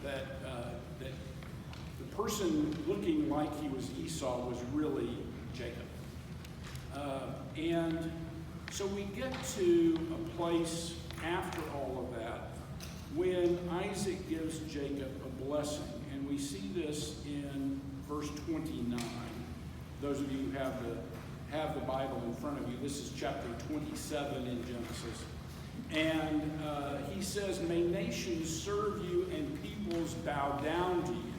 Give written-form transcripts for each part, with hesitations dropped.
that the person looking like he was Esau was really Jacob. And so we get to a place after all of that when Isaac gives Jacob a blessing. And we see this in verse 29. Those of you who have the Bible in front of you, this is chapter 27 in Genesis. And he says, "May nations serve you and peoples bow down to you.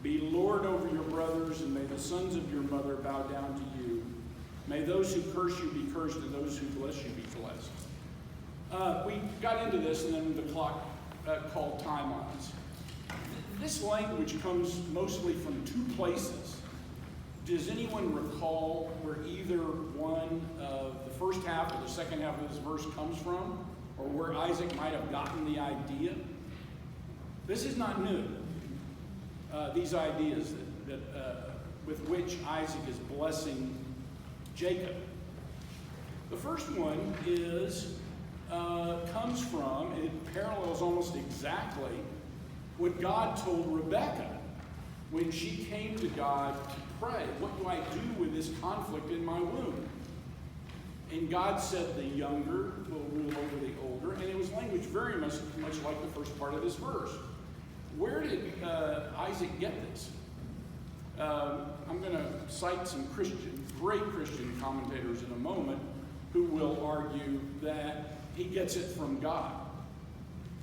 Be Lord over your brothers, and may the sons of your mother bow down to you. May those who curse you be cursed, and those who bless you be blessed." We got into this, and then the clock called timelines. This language comes mostly from two places. Does anyone recall where either one of the first half or the second half of this verse comes from, or where Isaac might have gotten the idea? This is not new. These ideas with which Isaac is blessing Jacob. The first one comes from, it parallels almost exactly what God told Rebekah when she came to God to pray. What do I do with this conflict in my womb? And God said the younger will rule over the older, and it was language very much like the first part of this verse. Where did Isaac get this? I'm going to cite some great Christian commentators in a moment who will argue that he gets it from God.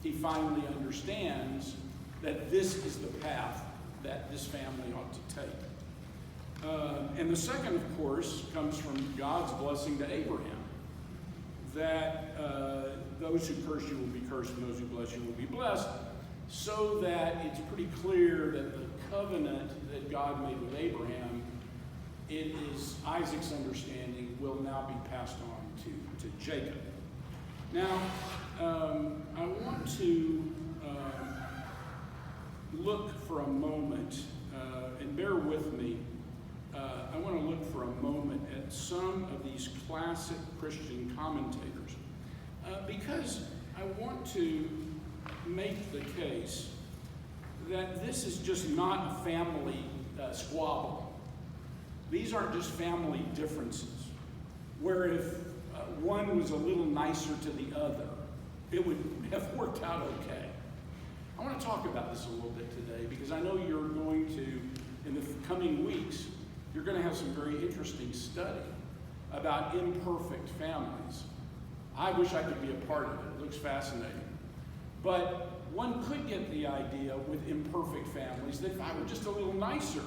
He finally understands that this is the path that this family ought to take. And the second, of course, comes from God's blessing to Abraham, that those who curse you will be cursed and those who bless you will be blessed, so that it's pretty clear that the covenant that God made with Abraham, it is Isaac's understanding, will now be passed on to Jacob. Now, I want to look for a moment, and bear with me, I want to look for a moment at some of these classic Christian commentators, because I want to make the case that this is just not a family squabble. These aren't just family differences, where if one was a little nicer to the other, it would have worked out okay. I want to talk about this a little bit today, because I know you're going to, in the coming weeks, you're going to have some very interesting study about imperfect families. I wish I could be a part of it. It looks fascinating. But one could get the idea with imperfect families that if I were just a little nicer,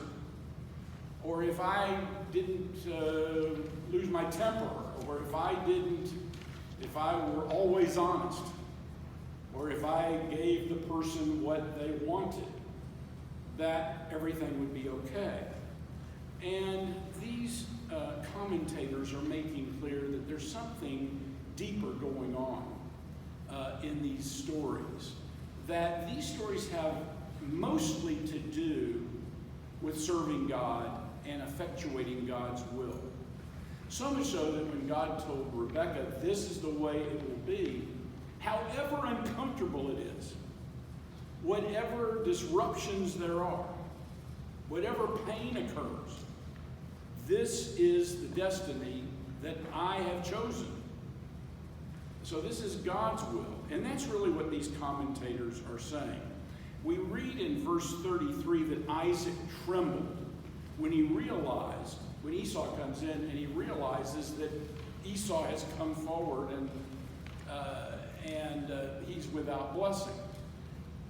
or if I didn't lose my temper, or if I were always honest, or if I gave the person what they wanted, that everything would be okay. And these commentators are making clear that there's something deeper going on in these stories, that these stories have mostly to do with serving God and effectuating God's will. So much so that when God told Rebekah, this is the way it will be, however uncomfortable it is, whatever disruptions there are, whatever pain occurs, this is the destiny that I have chosen. So this is God's will. And that's really what these commentators are saying. We read in verse 33 that Isaac trembled when Esau comes in and he realizes that Esau has come forward and he's without blessing.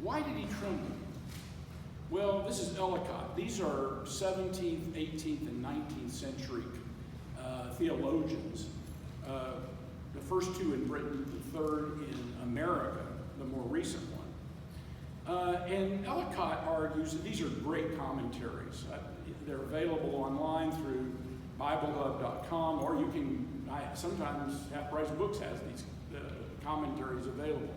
Why did he tremble? Well, this is Elliott. These are 17th, 18th, and 19th century theologians. The first two in Britain, the third in America, the more recent one. And Elliott argues that these are great commentaries. They're available online through BibleHub.com, or you can, sometimes Half Price Books has these commentaries available.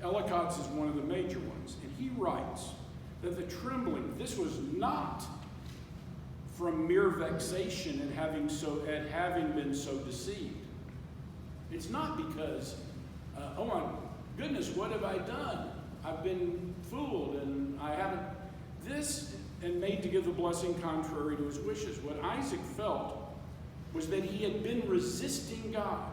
Elliott's is one of the major ones, and he writes that the trembling, this was not from mere vexation at having been so deceived. It's not because, Goodness, what have I done? I've been fooled, and I haven't this, and made to give the blessing contrary to his wishes. What Isaac felt was that he had been resisting God.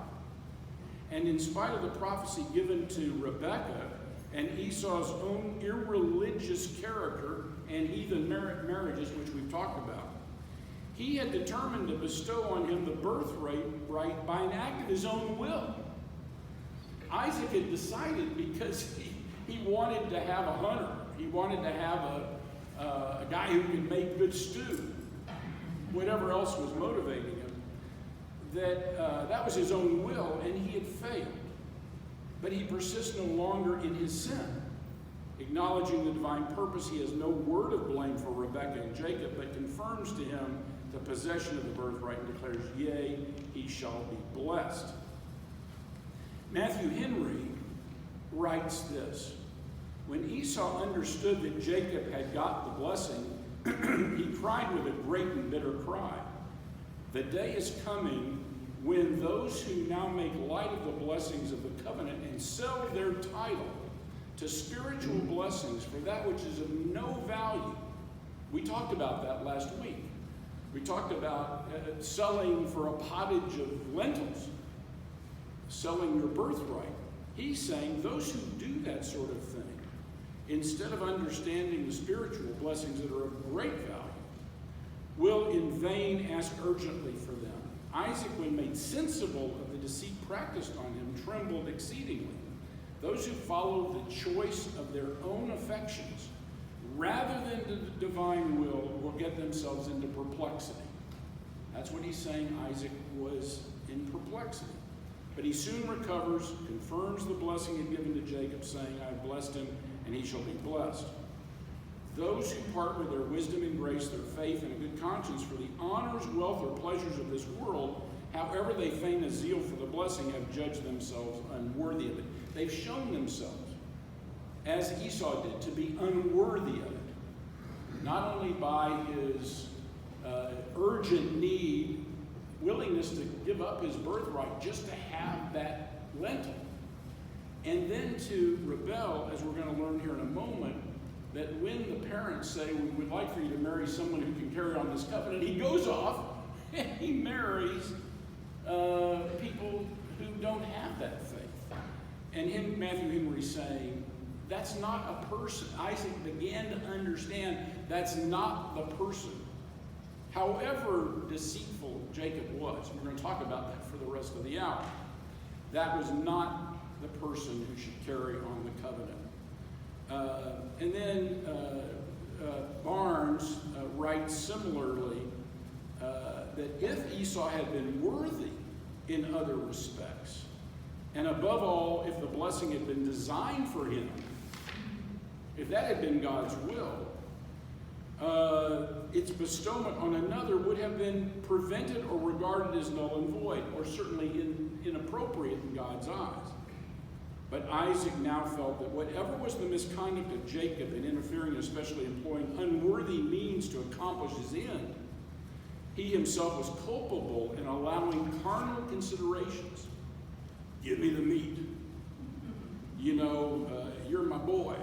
And in spite of the prophecy given to Rebekah and Esau's own irreligious character and heathen marriages, which we've talked about, he had determined to bestow on him the birthright by an act of his own will. Isaac had decided because he wanted to have a hunter. He wanted to have a guy who could make good stew, whatever else was motivating him, that was his own will, and he had failed. But he persists no longer in his sin. Acknowledging the divine purpose, he has no word of blame for Rebekah and Jacob, but confirms to him the possession of the birthright and declares, yea, he shall be blessed. Matthew Henry writes this: when Esau understood that Jacob had got the blessing, he cried with a great and bitter cry. The day is coming when those who now make light of the blessings of the covenant and sell their title to spiritual blessings for that which is of no value. We talked about that last week. We talked about selling for a pottage of lentils, selling your birthright. He's saying those who do that sort of thing, instead of understanding the spiritual blessings that are of great value, will in vain ask urgently for them. Isaac, when made sensible of the deceit practiced on him, trembled exceedingly. Those who follow the choice of their own affections rather than the divine will get themselves into perplexity. That's what he's saying. Isaac was in perplexity. But he soon recovers, confirms the blessing he'd given to Jacob, saying, I have blessed him, and he shall be blessed. Those who part with their wisdom and grace, their faith, and a good conscience for the honors, wealth, or pleasures of this world, however they feign a zeal for the blessing, have judged themselves unworthy of it. They've shown themselves, as Esau did, to be unworthy of it. Not only by his urgent need, willingness to give up his birthright just to have that lentil, and then to rebel, as we're going to learn here in a moment, that when the parents say, we would like for you to marry someone who can carry on this covenant, he goes off and he marries people who don't have that faith. And Matthew Henry's saying, that's not a person. Isaac began to understand that's not the person. However deceitful Jacob was, we're going to talk about that for the rest of the hour, that was not the person who should carry on the covenant. And then Barnes writes similarly that if Esau had been worthy in other respects, and above all, if the blessing had been designed for him, if that had been God's will, its bestowment on another would have been prevented or regarded as null and void, or certainly inappropriate in God's eyes. But Isaac now felt that whatever was the misconduct of Jacob in interfering, especially employing unworthy means to accomplish his end, he himself was culpable in allowing carnal considerations. Give me the meat. You're my boy.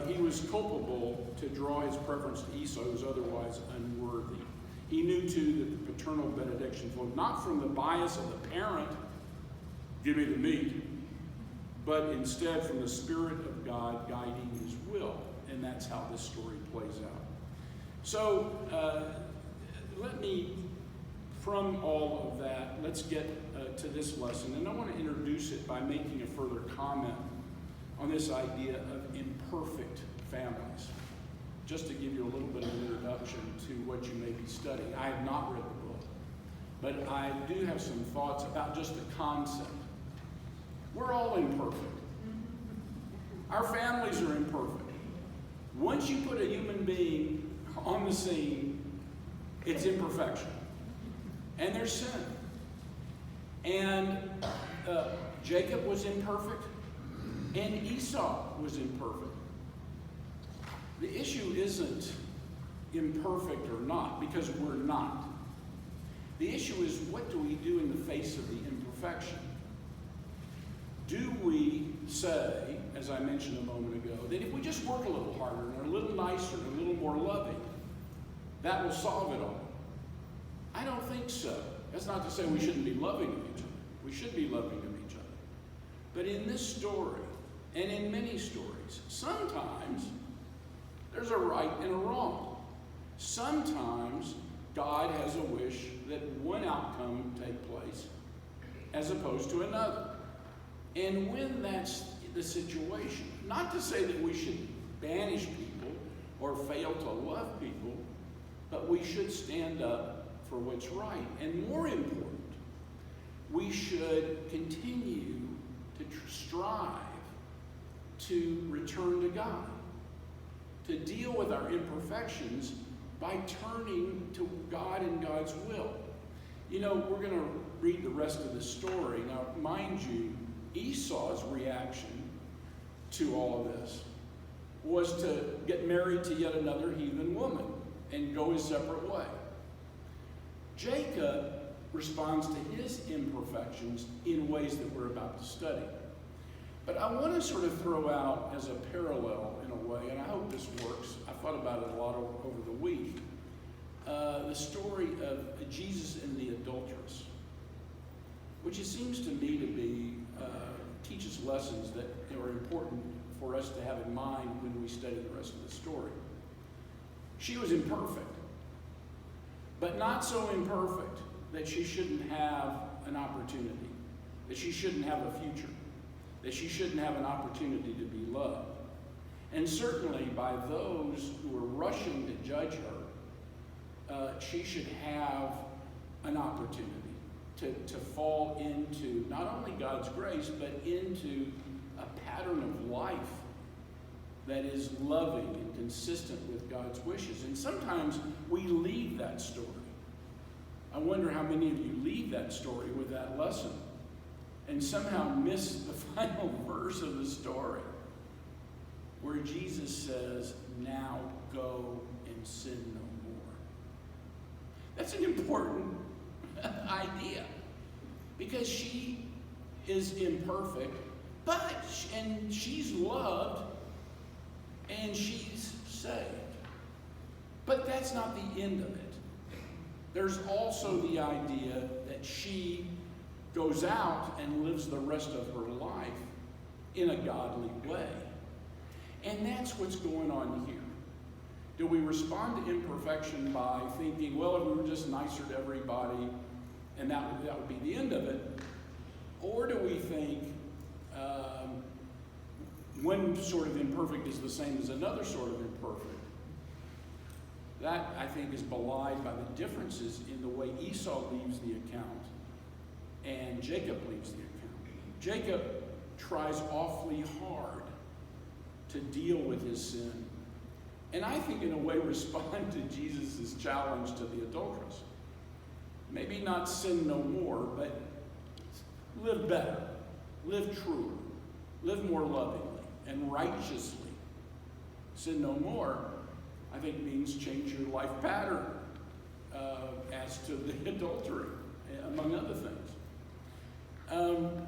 He was culpable to draw his preference to Esau, who was otherwise unworthy. He knew, too, that the paternal benediction flowed not from the bias of the parent, give me the meat, but instead from the Spirit of God guiding his will. And that's how this story plays out. So from all of that, let's get to this lesson. And I want to introduce it by making a further comment on this idea of imperfect families. Just to give you a little bit of an introduction to what you may be studying. I have not read the book, but I do have some thoughts about just the concept. We're all imperfect. Our families are imperfect. Once you put a human being on the scene, it's imperfection. And there's sin. And Jacob was imperfect, and Esau was imperfect. The issue isn't imperfect or not, because we're not. The issue is, what do we do in the face of the imperfection? Do we say, as I mentioned a moment ago, that if we just work a little harder and are a little nicer and a little more loving, that will solve it all. I don't think so. That's not to say we shouldn't be loving of each other. We should be loving of each other. But in this story, and in many stories, sometimes there's a right and a wrong. Sometimes God has a wish that one outcome take place as opposed to another. And when that's the situation, not to say that we should banish people or fail to love people, but we should stand up for what's right. And more important, we should continue to strive to return to God, to deal with our imperfections by turning to God and God's will. You know, we're going to read the rest of the story. Now, mind you, Esau's reaction to all of this was to get married to yet another heathen woman and go his separate way. Jacob responds to his imperfections in ways that we're about to study. But I want to sort of throw out as a parallel in a way, and I hope this works. I thought about it a lot over the week. The story of Jesus and the adulteress, which it seems to me to be teaches lessons that are important for us to have in mind when we study the rest of the story. She was imperfect, but not so imperfect that she shouldn't have an opportunity, that she shouldn't have a future, that she shouldn't have an opportunity to be loved. And certainly by those who are rushing to judge her, she should have an opportunity to fall into not only God's grace, but into a pattern of life that is loving and consistent with God's wishes. And sometimes we leave that story. I wonder how many of you leave that story with that lesson and somehow miss the final verse of the story where Jesus says, "Now go and sin no more." That's an important idea, because she is imperfect, and she's loved and she's saved. But that's not the end of it. There's also the idea that she goes out and lives the rest of her life in a godly way. And that's what's going on here. Do we respond to imperfection by thinking, well, if we were just nicer to everybody, and that would be the end of it? Or do we think one sort of imperfect is the same as another sort of imperfect? That, I think, is belied by the differences in the way Esau leaves the account and Jacob leaves the account. Jacob tries awfully hard to deal with his sin, and I think in a way respond to Jesus' challenge to the adulteress. Maybe not sin no more, but live better, live truer, live more lovingly and righteously. Sin no more, I think, means change your life pattern as to the adultery, among other things.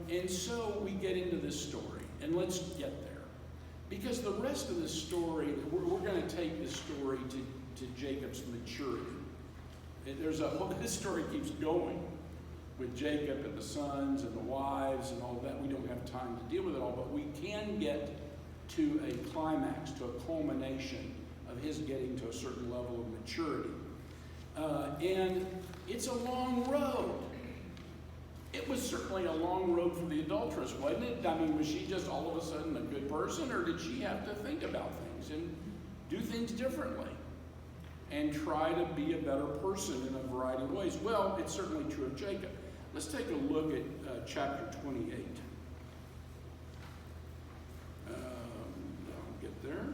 And so we get into this story, and let's get there. Because the rest of the story, we're going to take this story to Jacob's maturity. This story keeps going with Jacob and the sons and the wives and all that. We don't have time to deal with it all, but we can get to a climax, to a culmination of his getting to a certain level of maturity. And it's a long road. It was certainly a long road for the adulteress, wasn't it? I mean, was she just all of a sudden a good person, or did she have to think about things and do things differently and try to be a better person in a variety of ways? Well, it's certainly true of Jacob. Let's take a look at chapter 28. I'll get there.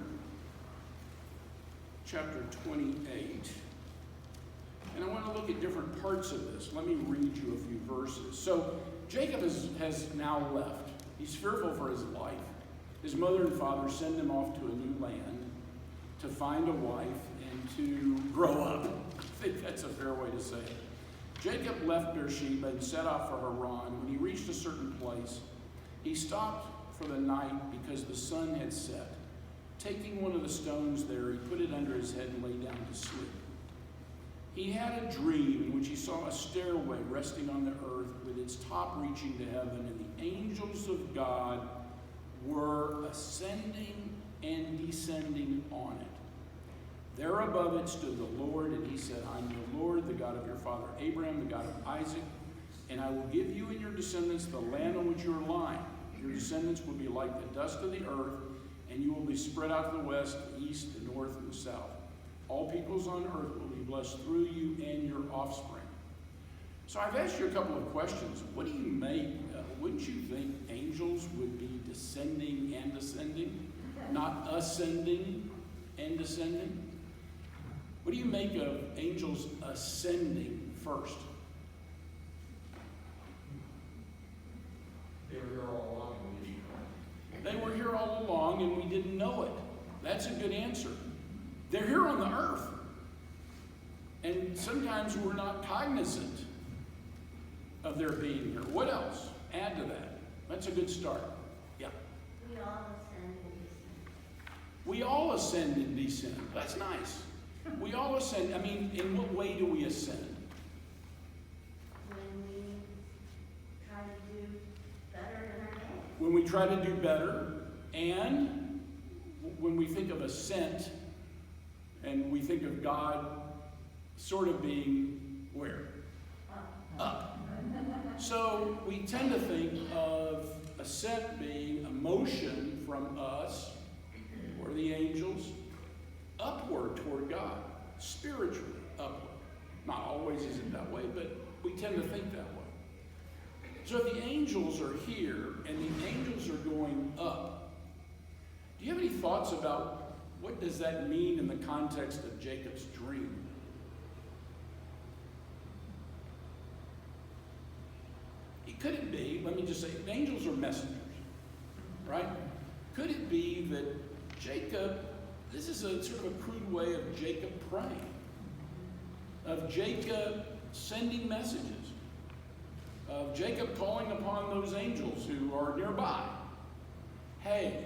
Chapter 28. And I want to look at different parts of this. Let me read you a few verses. So Jacob has now left. He's fearful for his life. His mother and father send him off to a new land to find a wife and to grow up. I think that's a fair way to say it. Jacob left Beersheba and set off for Haran. When he reached a certain place, he stopped for the night because the sun had set. Taking one of the stones there, he put it under his head and lay down to sleep. He had a dream in which he saw a stairway resting on the earth with its top reaching to heaven, and the angels of God were ascending and descending on it. There above it stood the Lord, and he said, I'm the Lord, the God of your father Abraham, the God of Isaac, and I will give you and your descendants the land on which you are lying. Your descendants will be like the dust of the earth, and you will be spread out to the west, the east, the north, and the south. All peoples on earth will be blessed through you and your offspring. So I've asked you a couple of questions. What do you make? Wouldn't you think angels would be descending and ascending, not ascending and descending? What do you make of angels ascending first? They were here all along and we didn't know it. They were here all along and we didn't know it. That's a good answer. They're here on the earth. And sometimes we're not cognizant of their being here. What else? Add to that. That's a good start. Yeah. We all ascend and descend. We all ascend and descend. That's nice. We all ascend. I mean, in what way do we ascend? When we try to do better than our day. When we try to do better, and when we think of ascent, and we think of God sort of being where? Up. So we tend to think of ascent being a motion from us, or the angels, upward toward God, spiritually upward. Not always is it that way, but we tend to think that way. So if the angels are here and the angels are going up, do you have any thoughts about what does that mean in the context of Jacob's dream? Could it be, let me just say, angels are messengers, right? Could it be that Jacob, this is a sort of a crude way of Jacob praying, of Jacob sending messages, of Jacob calling upon those angels who are nearby. Hey,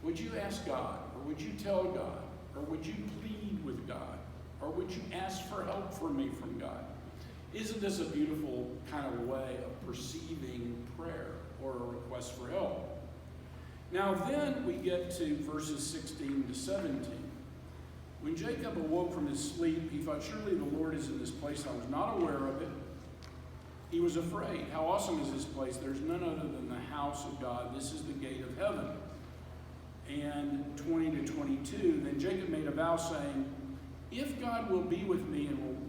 would you ask God, or would you tell God, or would you plead with God, or would you ask for help for me from God? Isn't this a beautiful kind of way of perceiving prayer or a request for help? Now then we get to verses 16 to 17. When Jacob awoke from his sleep, he thought, surely the Lord is in this place. I was not aware of it. He was afraid. How awesome is this place? There's none other than the house of God. This is the gate of heaven. And 20 to 22, then Jacob made a vow saying, if God will be with me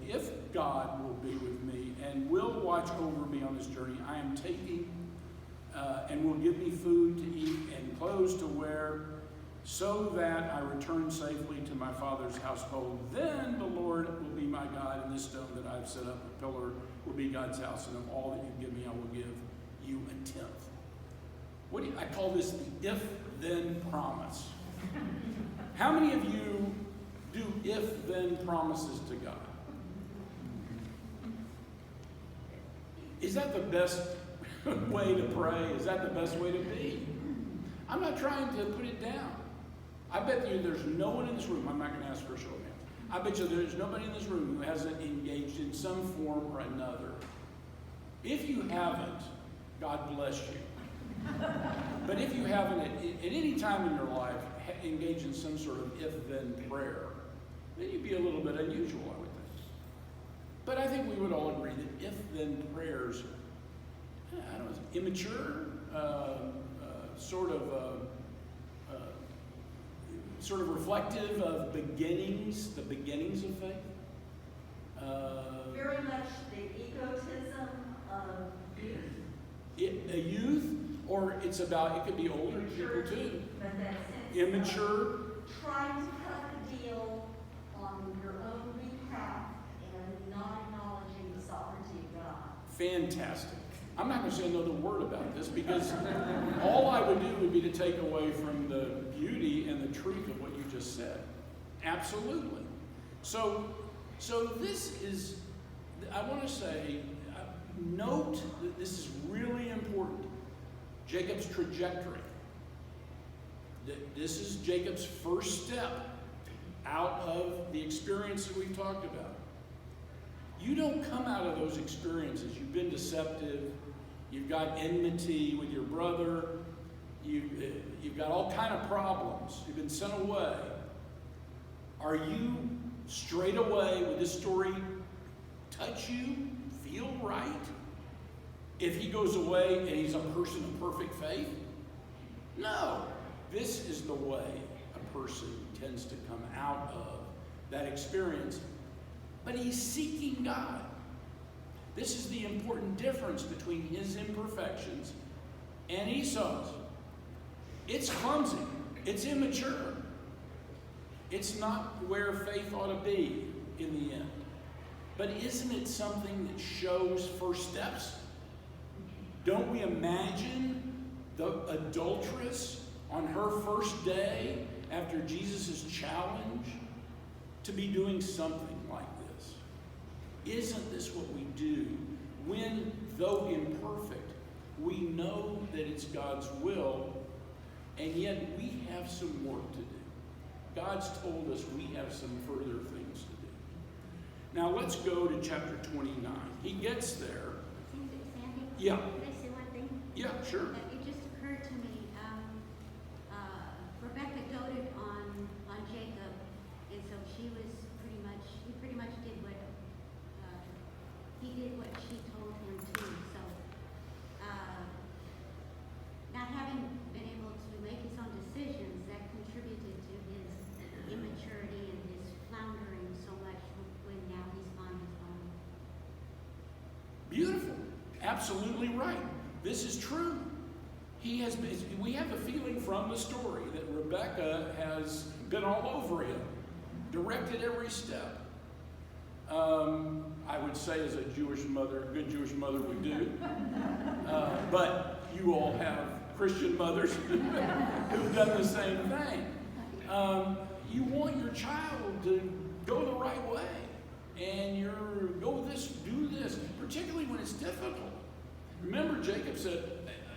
if God will be with me and will watch over me on this journey I am taking, and will give me food to eat and clothes to wear, so that I return safely to my father's household, then the Lord will be my God, and this stone that I've set up, a pillar, will be God's house, and of all that you give me, I will give you a tenth. I call this the if-then promise. How many of you do if-then promises to God? Is that the best way to pray? Is that the best way to be? I'm not trying to put it down. I bet you there's no one in this room, I'm not going to ask for a show of hands. I bet you there's nobody in this room who hasn't engaged in some form or another. If you haven't, God bless you. But if you haven't at any time in your life engaged in some sort of if-then prayer, then you'd be a little bit unusual, I would think. But I think we would all agree that if-then prayers, I don't know, immature, sort of reflective of the beginnings of faith. Very much the egotism of youth. A youth, or it could be older people too. But that sense Immature. of trying to cut a deal on your own behalf and not acknowledging the sovereignty of God. Fantastic. I'm not going to say another word about this because all I would do would be to take away from the beauty and the truth of what you just said. Absolutely. So this is, I want to say, note that this is really important. Jacob's trajectory. This is Jacob's first step out of the experience that we've talked about. You don't come out of those experiences. You've been deceptive. You've got enmity with your brother. You've got all kind of problems. You've been sent away. Are you straight away, with this story, touch you, feel right? If he goes away and he's a person of perfect faith? No. This is the way a person tends to come out of that experience. But he's seeking God. This is the important difference between his imperfections and Esau's. It's clumsy. It's immature. It's not where faith ought to be in the end. But isn't it something that shows first steps? Don't we imagine the adulteress on her first day after Jesus' challenge to be doing something like this? Isn't this what we do when, though imperfect, we know that it's God's will, and yet we have some work to do? God's told us we have some further things to do. Now let's go to chapter 29. He gets there. Sandy? Yeah. Can I say one thing? Yeah, sure. It just occurred to me, Rebecca doted on Jacob, and so he pretty much did what she told him to. So, not having been able to make his own decisions, that contributed to his immaturity and his floundering so much when now he's on his own. Beautiful. Absolutely right. This is true. We have the feeling from the story that Rebecca has been all over him, directed every step. I would say as a Jewish mother, a good Jewish mother would do. But you all have Christian mothers who've done the same thing. You want your child to go the right way. And go this, do this, particularly when it's difficult. Remember, Jacob said,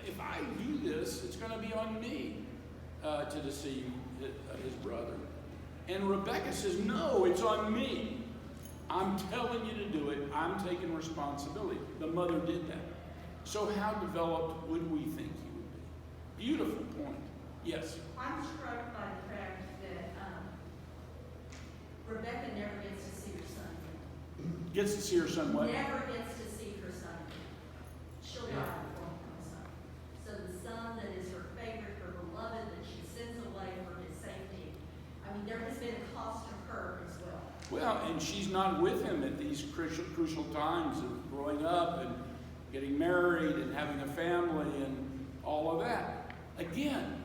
if I do this, it's going to be on me to deceive his brother. And Rebecca says, no, it's on me. I'm telling you to do it. I'm taking responsibility. The mother did that. So how developed would we think he would be? Beautiful point. Yes? I'm struck by the fact that Rebecca never gets to see her son. Gets to see her son what? Never gets to see her son. She'll die before he comes home. So the son that is her favorite, her beloved, that she sends away for his safety. I mean, there has been a cost to her as well. Well, and she's not with him at these crucial times of growing up and getting married and having a family and all of that. Again,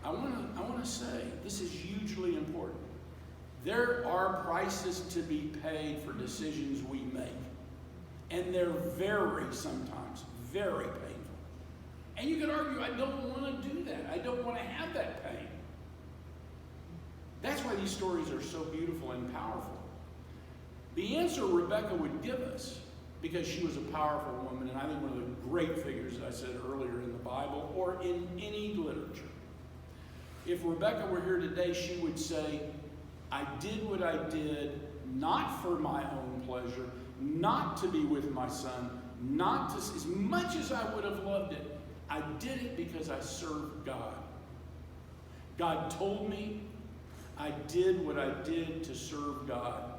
I want to say this is hugely important. There are prices to be paid for decisions we make. And they're sometimes very painful. And you could argue, I don't want to do that. I don't want to have that pain. That's why these stories are so beautiful and powerful. The answer Rebecca would give us, because she was a powerful woman, and I think one of the great figures that I said earlier in the Bible or in any literature. If Rebecca were here today, she would say, I did what I did, not for my own pleasure, not to be with my son, not to, as much as I would have loved it, I did it because I served God. God told me, I did what I did to serve God.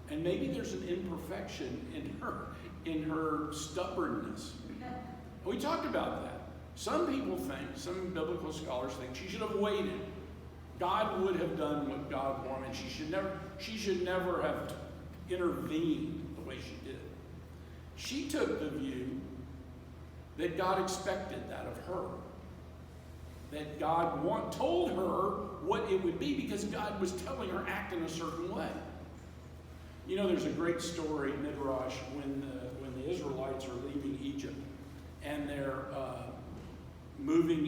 And maybe there's an imperfection in her stubbornness. We talked about that. Some people think, some biblical scholars think she should have waited. God would have done what God wanted. She should never have intervened the way she did. She took the view that God expected that of her. That God told her what it would be because God was telling her act in a certain way. You know, there's a great story, Midrash, when the Israelites are leaving Egypt and they're moving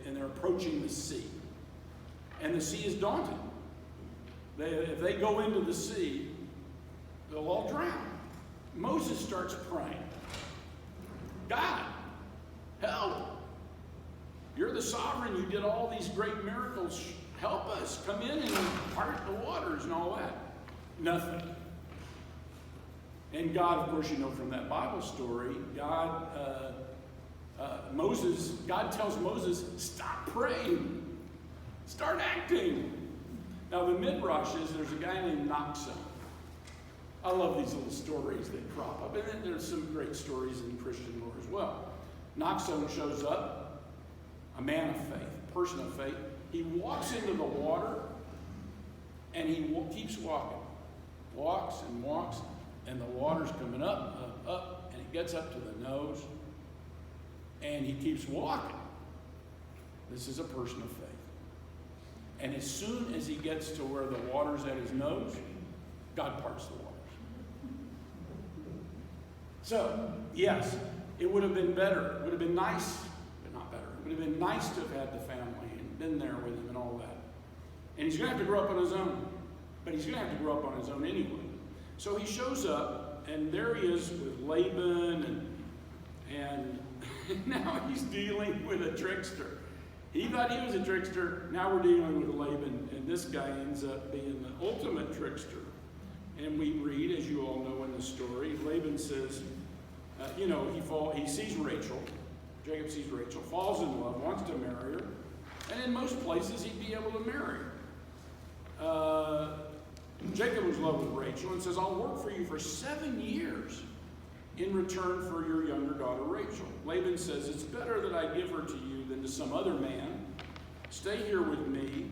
and they're approaching the sea. And the sea is daunting. If they go into the sea, they'll all drown. Moses starts praying, God, help! the sovereign. You did all these great miracles. Help us. Come in and part the waters and all that. Nothing. And God, of course, you know from that Bible story, God tells Moses, stop praying. Start acting. Now, the Midrash is there's a guy named Naxon. I love these little stories that crop up. And then there's some great stories in Christian lore as well. Naxon shows up, a man of faith, a person of faith. He walks into the water, and he keeps walking. Walks and walks, and the water's coming up, and it gets up to the nose, and he keeps walking. This is a person of faith. And as soon as he gets to where the water's at his nose, God parts the waters. So, yes, it would have been better. It would have been nice, but not better. It would have been nice to have had the family and been there with him and all that. And he's going to have to grow up on his own. But he's going to have to grow up on his own anyway. So he shows up, and there he is with Laban, and now he's dealing with a trickster. He thought he was a trickster. Now we're dealing with Laban, and this guy ends up being the ultimate trickster. And we read, as you all know in the story, Laban says, he sees Rachel. Jacob sees Rachel, falls in love, wants to marry her. And in most places, he'd be able to marry her. Jacob was in love with Rachel and says, I'll work for you for 7 years in return for your younger daughter, Rachel. Laban says, it's better that I give her to you than to some other man. Stay here with me.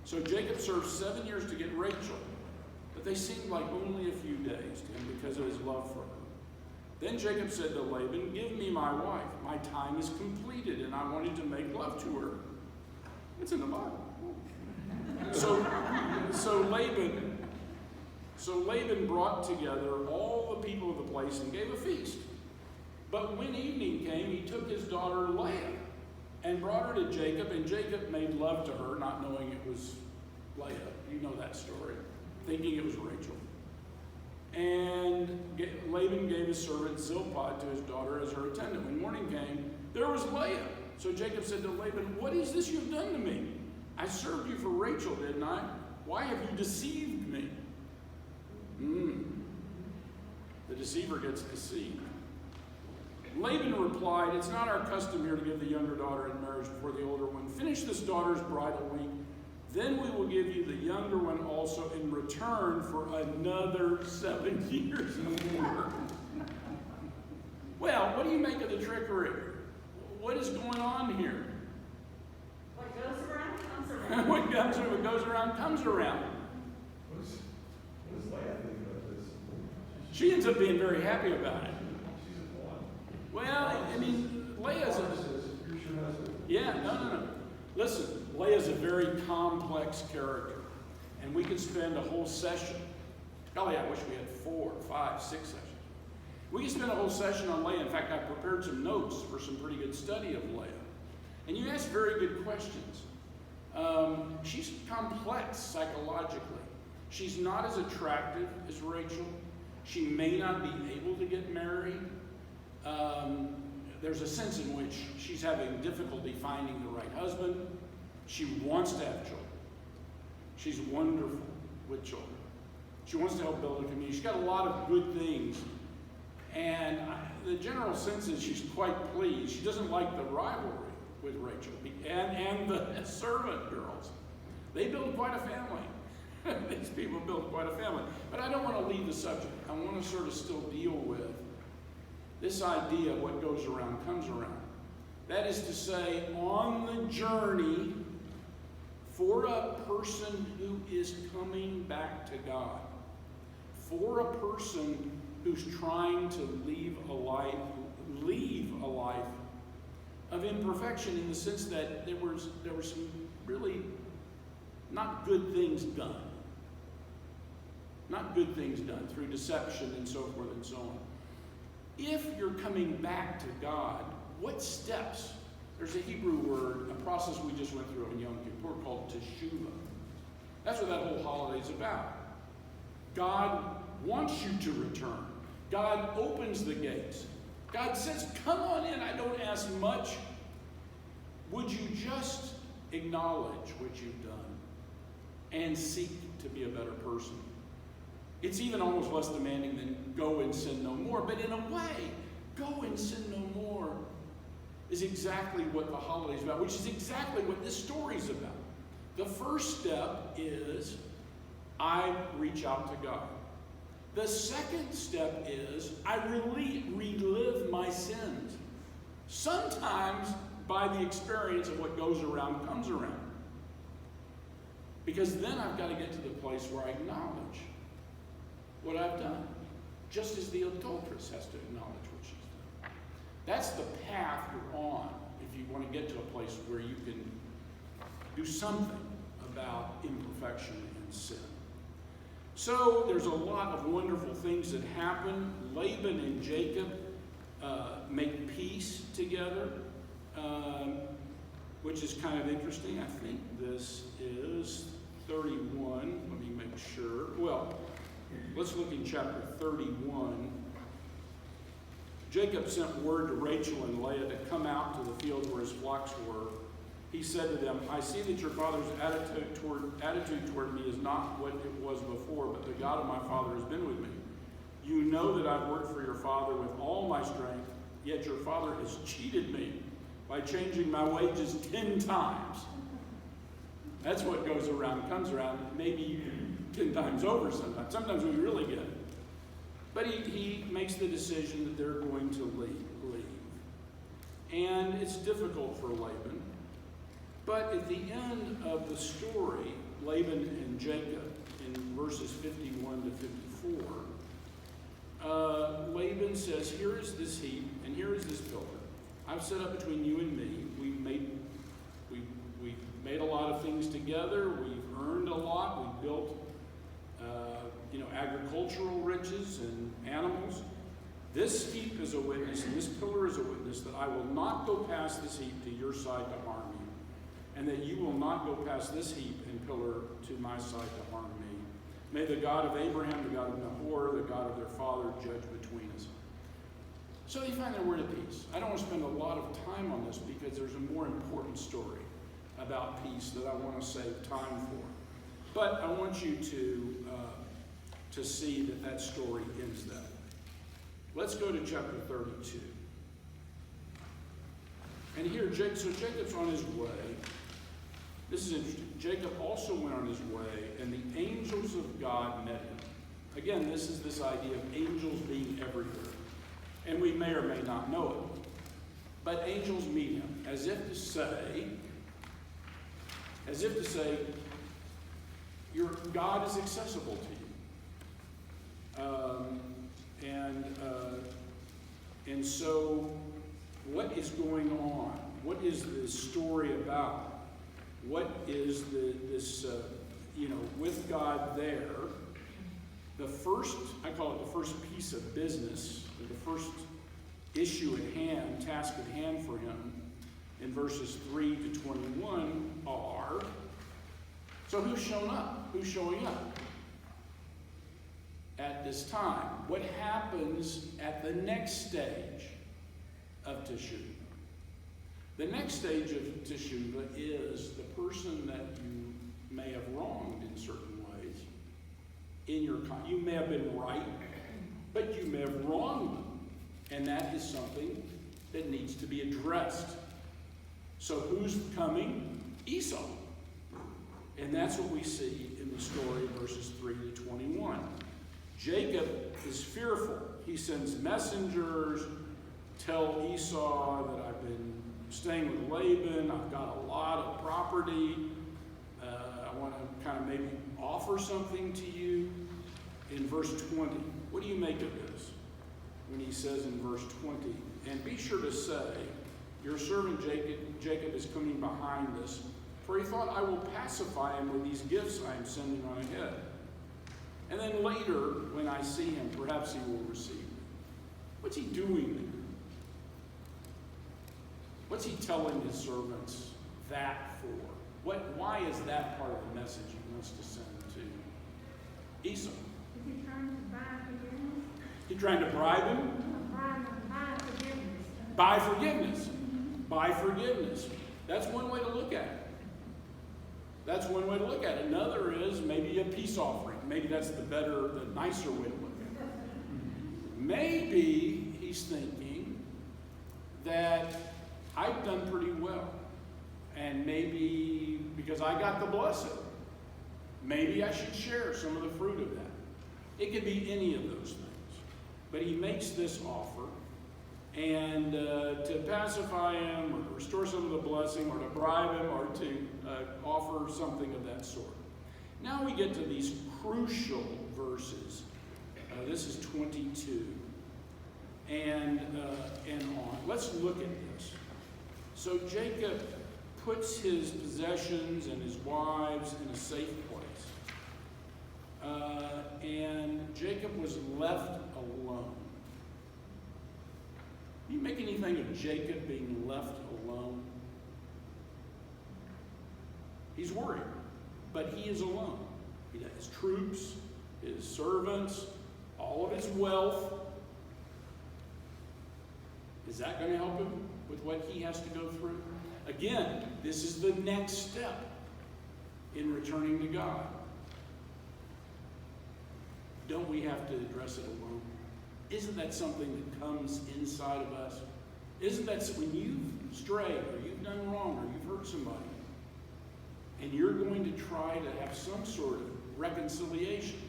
So Jacob served 7 years to get Rachel, but they seemed like only a few days to him because of his love for her. Then Jacob said to Laban, give me my wife. My time is completed, and I wanted to make love to her. It's in the Bible. So Laban brought together all the people of the place and gave a feast. But when evening came, he took his daughter Leah and brought her to Jacob, and Jacob made love to her, not knowing it was Leah. You know that story, thinking it was Rachel. And Laban gave his servant Zilpah to his daughter as her attendant. When morning came, there was Leah. So Jacob said to Laban, what is this you've done to me? I served you for Rachel, didn't I? Why have you deceived me? The deceiver gets deceived. Laban replied, it's not our custom here to give the younger daughter in marriage before the older one. Finish this daughter's bridal week. Then we will give you the younger one also in return for another 7 years more. Well, what do you make of the trickery? What is going on here? What goes around comes around. What goes around comes around. What does Leah think about this? She ends up being very happy about it. She's a blonde. Well, I mean, Leah's Blonde a... says, you're your husband. Yeah, no. Listen, Leah's a very complex character. And we could spend a whole session. Golly, I wish we had 4, 5, 6 sessions. We could spend a whole session on Leah. In fact, I prepared some notes for some pretty good study of Leah. And you asked very good questions. She's complex psychologically. She's not as attractive as Rachel. She may not be able to get married. There's a sense in which she's having difficulty finding the right husband. She wants to have children. She's wonderful with children. She wants to help build a community. She's got a lot of good things. And the general sense is she's quite pleased. She doesn't like the rivalry with Rachel and the servant girls. They build quite a family. These people build quite a family. But I don't want to leave the subject. I want to sort of still deal with this idea of what goes around comes around. That is to say, on the journey for a person who is coming back to God, for a person who's trying to leave a life of imperfection, in the sense that there were some really not good things done. Not good things done through deception and so forth and so on. If you're coming back to God, what steps? There's a Hebrew word, a process we just went through in Yom Kippur called teshuvah. That's what that whole holiday is about. God wants you to return. God opens the gates. God says, come on in, I don't ask much. would you just acknowledge what you've done and seek to be a better person? It's even almost less demanding than go and sin no more. But in a way, go and sin no more is exactly what the holiday is about, which is exactly what this story is about. The first step is I reach out to God. The second step is I relive my sins. Sometimes by the experience of what goes around comes around. Because then I've got to get to the place where I acknowledge what I've done. Just as the adulteress has to acknowledge what she's done. That's the path you're on if you want to get to a place where you can do something about imperfection and sin. So there's a lot of wonderful things that happen. Laban and Jacob make peace together, which is kind of interesting. I think this is 31. Let me make sure. Well, let's look in chapter 31. Jacob sent word to Rachel and Leah to come out to the field where his flocks were. He said to them, I see that your father's attitude toward me is not what it was before, but the God of my father has been with me. You know that I've worked for your father with all my strength, yet your father has cheated me by changing my wages 10 times. That's what goes around comes around, maybe 10 times over sometimes. Sometimes we really get it. But he makes the decision that they're going to leave. And it's difficult for Laban. But at the end of the story, Laban and Jacob, in verses 51 to 54, Laban says, here is this heap, and here is this pillar. I've set up between you and me. We've made a lot of things together. We've earned a lot. We've built agricultural riches and animals. This heap is a witness, and this pillar is a witness that I will not go past this heap to your side to harm you, and that you will not go past this heap and pillar to my side to harm me. May the God of Abraham, the God of Nahor, the God of their father, judge between us. So they find their word of peace. I don't want to spend a lot of time on this because there's a more important story about peace that I want to save time for. But I want you to see that story ends that way. Let's go to chapter 32. And here, Jacob's on his way. This is interesting. Jacob also went on his way, and the angels of God met him. Again, this is this idea of angels being everywhere. And we may or may not know it. But angels meet him as if to say, your God is accessible to you. And so, what is going on? What is this story about? What is with God there? The first, I call it the first piece of business, or the first issue at hand, task at hand for him, in verses 3 to 21 are, so who's shown up? Who's showing up at this time? What happens at the next stage of Teshuvah? The next stage of Teshuvah is the person that you may have wronged in certain ways. You may have been right, but you may have wronged them. And that is something that needs to be addressed. So who's coming? Esau. And that's what we see in the story, verses 3 to 21. Jacob is fearful. He sends messengers, tell Esau that I've been staying with Laban, I've got a lot of property, I want to kind of maybe offer something to you. In verse 20, what do you make of this? When he says in verse 20, and be sure to say, your servant Jacob is coming behind us, for he thought I will pacify him with these gifts I am sending on ahead. And then later, when I see him, perhaps he will receive me. What's he doing there? What's he telling his servants that for? Why is that part of the message he wants to send to Esau? Is he trying to buy forgiveness? He trying to bribe him? Buy forgiveness. Buy forgiveness. Buy forgiveness. That's one way to look at it. That's one way to look at it. Another is maybe a peace offering. Maybe that's the nicer way to look at it. Maybe he's thinking that I've done pretty well. And maybe because I got the blessing, maybe I should share some of the fruit of that. It could be any of those things. But he makes this offer, and to pacify him or to restore some of the blessing or to bribe him or to offer something of that sort. Now we get to these crucial verses. This is 22 and on. Let's look at this. So Jacob puts his possessions and his wives in a safe place. And Jacob was left alone. You make anything of Jacob being left alone? He's worried, but he is alone. He has his troops, his servants, all of his wealth. Is that going to help him with what he has to go through? Again, this is the next step in returning to God. Don't we have to address it alone? Isn't that something that comes inside of us? Isn't that when you've strayed or you've done wrong or you've hurt somebody and you're going to try to have some sort of reconciliation,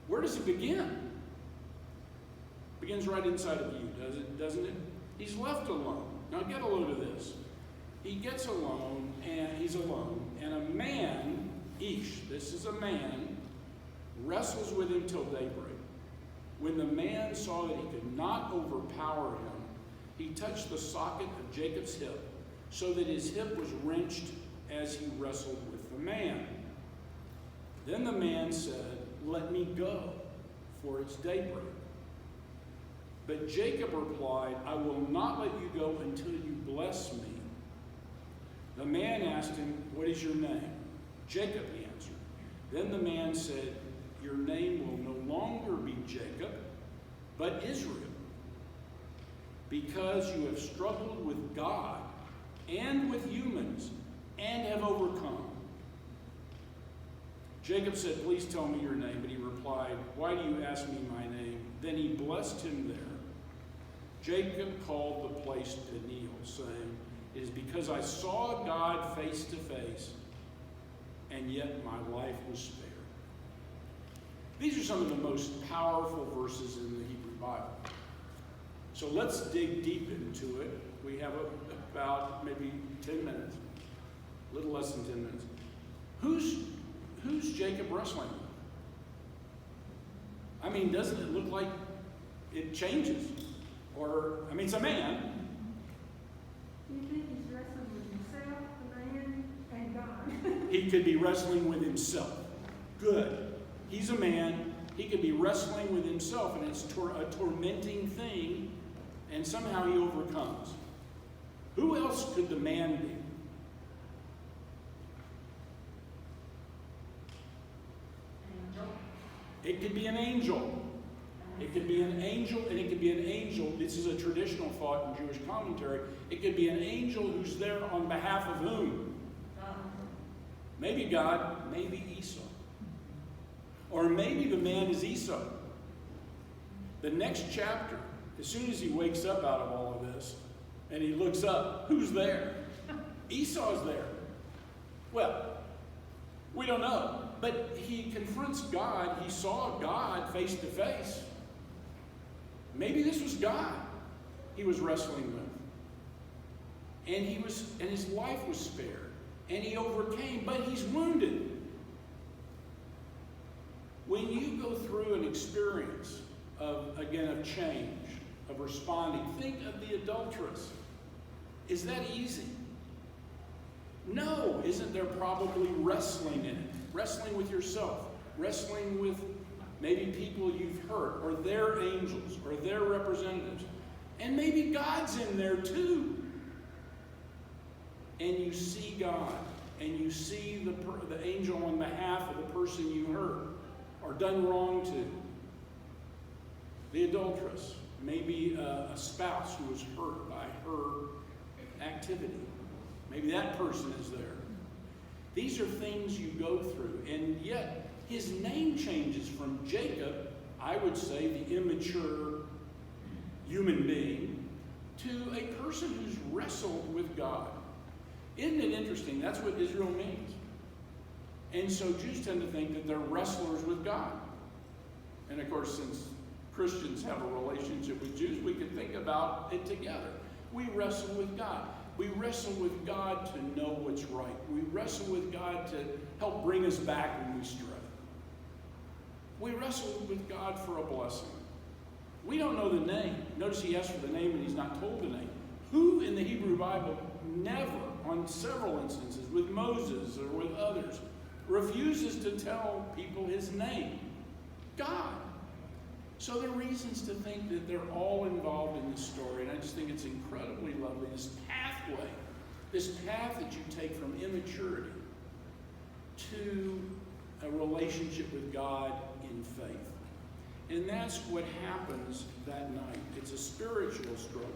where does it begin? It begins right inside of you, doesn't it? He's left alone. Now get a load of this. He gets alone, and he's alone, and a man, this is a man, wrestles with him till daybreak. When the man saw that he could not overpower him, he touched the socket of Jacob's hip, so that his hip was wrenched as he wrestled with the man. Then the man said, "Let me go, for it's daybreak." But Jacob replied, "I will not let you go until you bless me." The man asked him, "What is your name?" "Jacob," he answered. Then the man said, "Your name will no longer be Jacob, but Israel, because you have struggled with God and with humans and have overcome." Jacob said, "Please tell me your name." But he replied, "Why do you ask me my name?" Then he blessed him there. Jacob called the place Peniel, saying, "It is because I saw God face to face, and yet my life was spared." These are some of the most powerful verses in the Hebrew Bible. So let's dig deep into it. We have about maybe 10 minutes, a little less than 10 minutes. Who's Jacob wrestling with? I mean, doesn't it look like it changes? It's a man. You think he's wrestling with himself, the man, and God? He could be wrestling with himself. Good. He's a man. He could be wrestling with himself, and it's a tormenting thing, and somehow he overcomes. Who else could the man be? Angel. It could be an angel. It could be an angel, and it could be an angel. This is a traditional thought in Jewish commentary. It could be an angel who's there on behalf of whom? Maybe God, maybe Esau. Or maybe the man is Esau. The next chapter, as soon as he wakes up out of all of this, and he looks up, who's there? Esau's there. Well, we don't know. But he confronts God. He saw God face to face. Maybe this was God he was wrestling with. And his life was spared. And he overcame, but he's wounded. When you go through an experience of change, of responding, think of the adulteress. Is that easy? No. Isn't there probably wrestling in it? Wrestling with yourself. Wrestling with maybe people you've hurt, or their angels, or their representatives. And maybe God's in there too. And you see God, and you see the angel on behalf of the person you hurt or done wrong to. The adulteress, maybe a spouse who was hurt by her activity. Maybe that person is there. These are things you go through, and yet his name changes from Jacob, I would say the immature human being, to a person who's wrestled with God. Isn't it interesting? That's what Israel means. And so Jews tend to think that they're wrestlers with God. And of course, since Christians have a relationship with Jews, we can think about it together. We wrestle with God. We wrestle with God to know what's right. We wrestle with God to help bring us back when we stray. We wrestle with God for a blessing. We don't know the name. Notice he asks for the name and he's not told the name. Who in the Hebrew Bible never, on several instances, with Moses or with others, refuses to tell people his name? God. So there are reasons to think that they're all involved in this story, and I just think it's incredibly lovely. This pathway, this path that you take from immaturity to a relationship with God in faith. And that's what happens that night. It's a spiritual struggle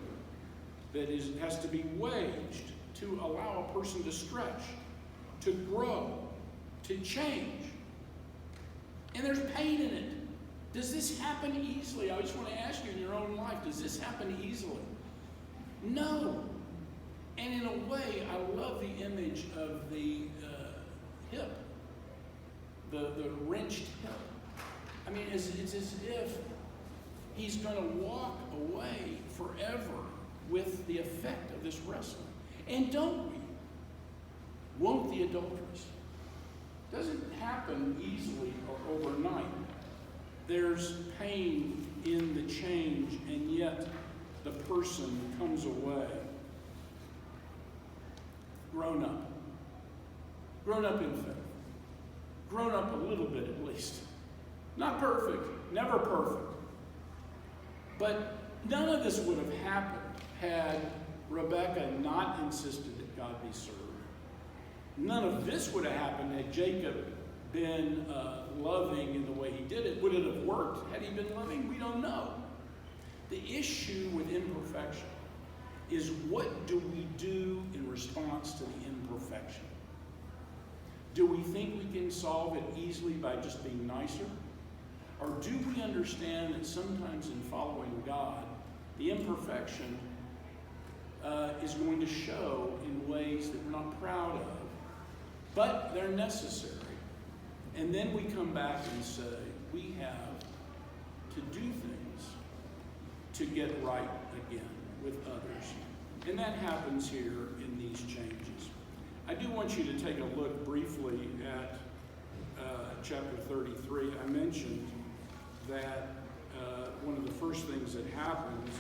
that has to be waged to allow a person to stretch, to grow, to change. And there's pain in it. Does this happen easily? I just want to ask you in your own life, does this happen easily? No. And in a way, I love the image of the hip, the wrenched hip. I mean, it's as if he's going to walk away forever with the effect of this wrestling. And don't we? Won't the adulteress? Doesn't happen easily or overnight. There's pain in the change, and yet the person comes away grown up. Grown up in faith. Grown up a little bit at least. Not perfect, never perfect. But none of this would have happened had Rebekah not insisted that God be served. None of this would have happened had Jacob been loving in the way he did it. Would it have worked had he been loving? We don't know. The issue with imperfection is, what do we do in response to the imperfection? Do we think we can solve it easily by just being nicer? Or do we understand that sometimes in following God, the imperfection is going to show in ways that we're not proud of, but they're necessary? And then we come back and say, we have to do things to get right again with others. And that happens here in these changes. I do want you to take a look briefly at chapter 33. I mentioned that one of the first things that happens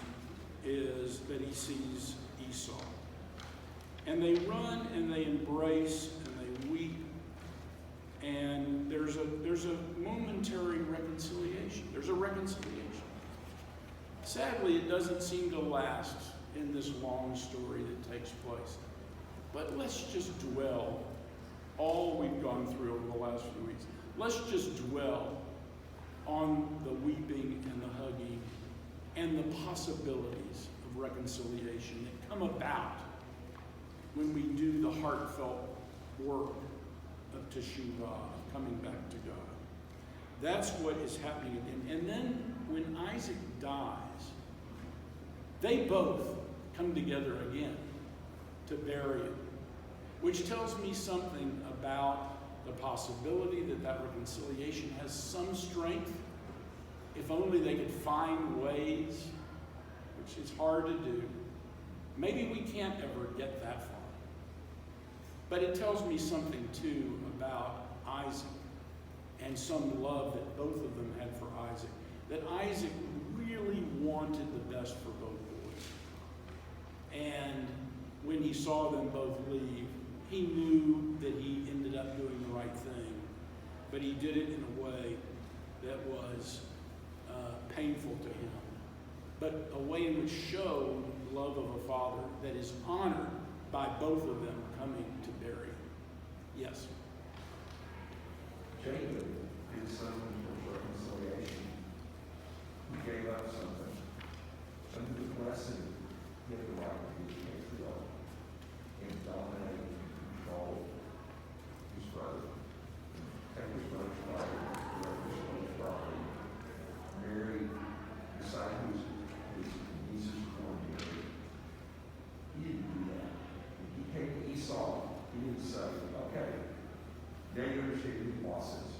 is that he sees Esau. And they run and they embrace and they weep. And there's a momentary reconciliation. There's a reconciliation. Sadly, it doesn't seem to last in this long story that takes place. But let's just dwell all we've gone through over the last few weeks. Let's just dwell on the weeping and the hugging and the possibilities of reconciliation that come about when we do the heartfelt work of teshuvah, of coming back to God. That's what is happening again. And then when Isaac dies, they both come together again to bury him, which tells me something about the possibility that that reconciliation has some strength, if only they could find ways, which is hard to do. Maybe we can't ever get that far. But it tells me something, too, about Isaac and some love that both of them had for Isaac. That Isaac really wanted the best for both boys. And when he saw them both leave, he knew that he ended up doing the right thing. But he did it in a way that was painful to him. But a way in which showed love of a father that is honored by both of them coming to bury him. Yes? Jacob did something for reconciliation. He gave up something. Under the blessing, he had the right to be patriarch and dominate would say, okay, now you understand who the boss is.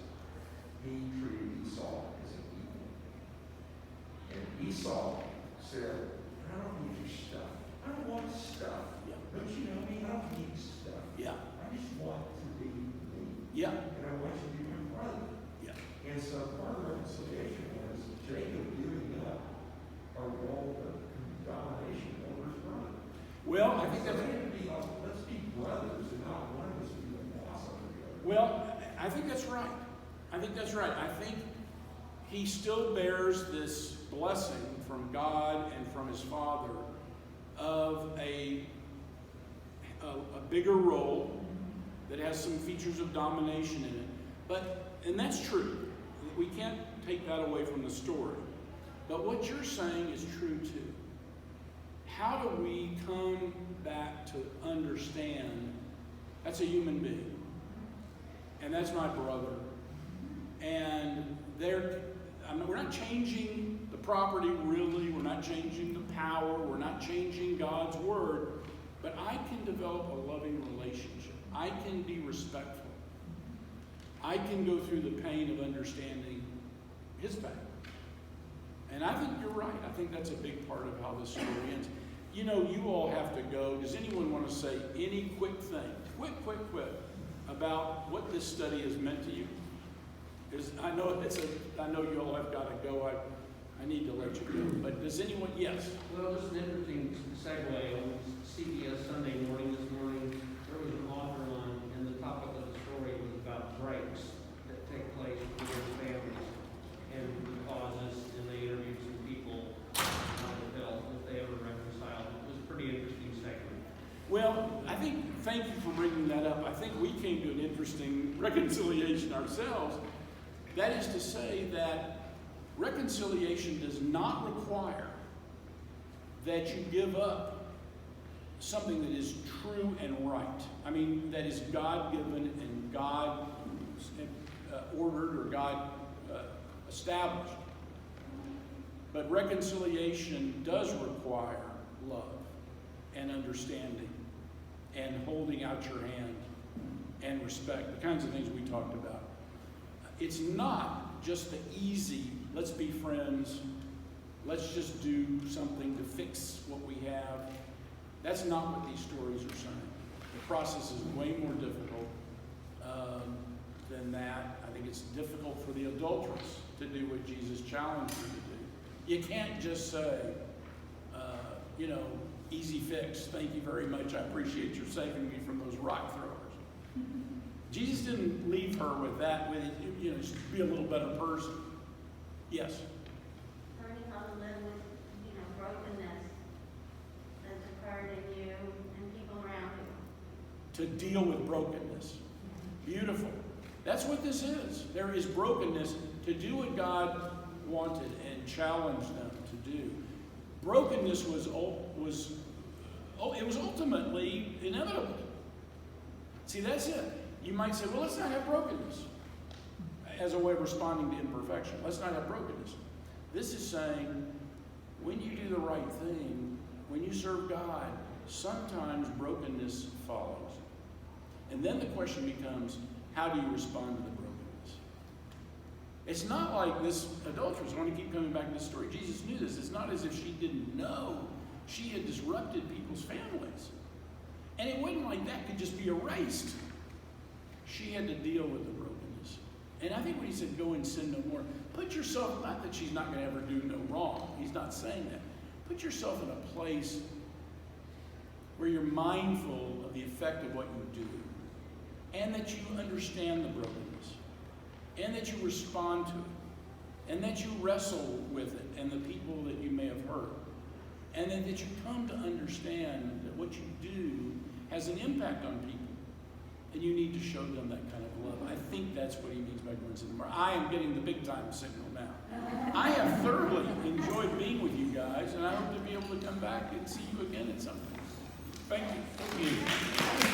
He treated Esau as an equal. And Esau said, I don't need your stuff. I don't want stuff. Yeah. Don't you know me? I don't need stuff. Yeah. I just want to be me. Yeah. And I want you to be my brother. Yeah. And so part of reconciliation was Jacob giving up a role of domination over his brother. Well, I think So that's... let's be brothers and not one of us be the boss over the other. Well, I think that's right. I think that's right. I think he still bears this blessing from God and from his father of a bigger role that has some features of domination in it. And that's true. We can't take that away from the story. But what you're saying is true too. How do we come back to understand that's a human being? And that's my brother. And we're not changing the property really. We're not changing the power. We're not changing God's word. But I can develop a loving relationship. I can be respectful. I can go through the pain of understanding his pain. And I think you're right. I think that's a big part of how this story ends. You know, you all have to go. Does anyone want to say any quick thing? Quick, about what this study has meant to you? I know you all have got to go. I need to let you go. But does anyone? Yes. Well, just an interesting segue. On CBS Sunday morning this morning, there was an author on, and the topic of the story was about breaks that take place within families and the causes, and they interviewed some people on the bill if they ever reconciled. It was a pretty interesting segment. Well, thank you for bringing that up. I think we came to an interesting reconciliation ourselves. That is to say that reconciliation does not require that you give up something that is true and right. I mean, that is God-given and God ordered or God established. But reconciliation does require love and understanding and holding out your hand and respect, the kinds of things we talked about. It's not just the easy, let's be friends, let's just do something to fix what we have. That's not what these stories are saying. The process is way more difficult than that. I think it's difficult for the adulteress to do what Jesus challenged her to do. You can't just say, easy fix, thank you very much, I appreciate your saving me from those rock throwers. Jesus didn't leave her with that, just be a little better person. Yes? Learning how to live with, brokenness that's occurred in you and people around you. To deal with brokenness. Beautiful. That's what this is. There is brokenness to do what God wanted and challenged them to do. Brokenness was ultimately inevitable. See, that's it. You might say, well, let's not have brokenness as a way of responding to imperfection. Let's not have brokenness. This is saying, when you do the right thing, when you serve God, sometimes brokenness follows. And then the question becomes, how do you respond to the brokenness? It's not like this adulteress. I want to keep coming back to this story. Jesus knew this. It's not as if she didn't know. She had disrupted people's families. And it wasn't like that could just be erased. She had to deal with the brokenness. And I think when he said, go and sin no more, put yourself, not that she's not going to ever do no wrong. He's not saying that. Put yourself in a place where you're mindful of the effect of what you do. And that you understand the brokenness. And that you respond to it. And that you wrestle with it and the people that you may have hurt. And then that you come to understand that what you do has an impact on people. And you need to show them that kind of love. I think that's what he means by going sin no more. I am getting the big time signal now. I have thoroughly enjoyed being with you guys, and I hope to be able to come back and see you again at some point. Thank you.